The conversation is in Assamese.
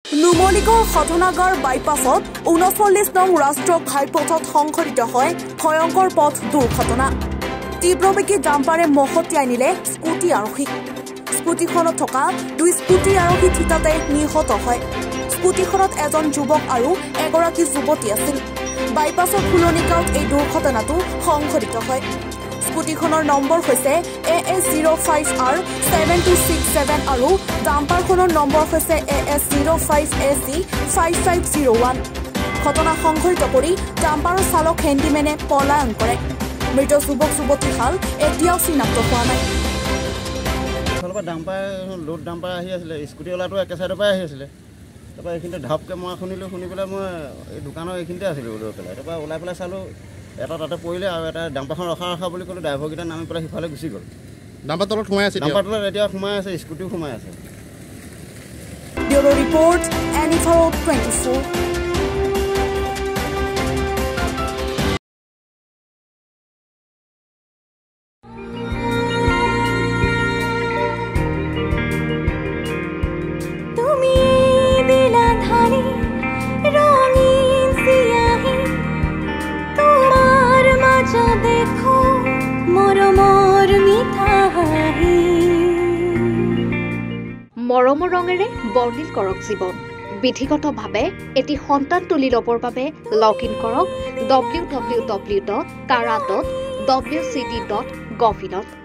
নুমলীগড় শোধনাগাৰ বাইপাছত 39 নং ৰাষ্ট্ৰীয় ঘাইপথত সংঘটিত হয় ভয়ংকৰ পথ দুৰ্ঘটনা। তীব্ৰবেগী ডাম্পাৰে মহতিয়াই নিলে স্কুটি আৰোহীক। স্কুটিখনত থকা 2 স্কুটিৰ আৰোহী থিতাতে নিহত হয়। স্কুটিখনত এজন যুৱক আৰু এগৰাকী যুৱতী আছিল। বাইপাছৰ ফুলনিগাঁৱত এই দুৰ্ঘটনাটো সংঘটিত হয়। স্কুটিখনৰ নম্বৰ হৈছে AS05R 7267 আৰু ডাম্পাৰখনৰ নম্বৰ হৈছে AS05SC 5501। ঘটনা সংঘটিত কৰি ডাম্পাৰৰ চালক হেণ্ডিমেনে পলায়ন কৰে। মৃত যুৱক যুৱতী হাল এতিয়াও চিনাক্ত হোৱা নাই। ডাম্পাৰ লোড ডাম্পাৰ আহি আছিলে, স্কুটিৱালাটো একে চাইডৰ পৰাই আহি আছিলে। তাৰপৰা এইখিনিতে ঢাপকৈ মই শুনিলোঁ, শুনি পেলাই মই এই দোকানৰ এইখিনিতে আছিলোঁ লৈ পেলাই। তাৰপৰা ওলাই পেলাই চালোঁ এটা তাতে পৰিলে আৰু এটা ডাম্পাৰখন ৰখা বুলি ক'লোঁ। ড্ৰাইভাৰকেইটা নামি পেলাই সিফালে গুচি গ'ল। ডাম্পাৰ তলত সোমাই আছে, ডাম্পাৰ তলত এতিয়া সোমাই আছে, স্কুটিও সোমাই আছে। Bureau' report NE24। মৰমৰ ৰঙেৰে বৰ্ণিল কৰক জীৱন। বিধিগতভাৱে এটি সন্তান তুলি ল'বৰ বাবে লগ ইন কৰক www.kara.wcd.gov.in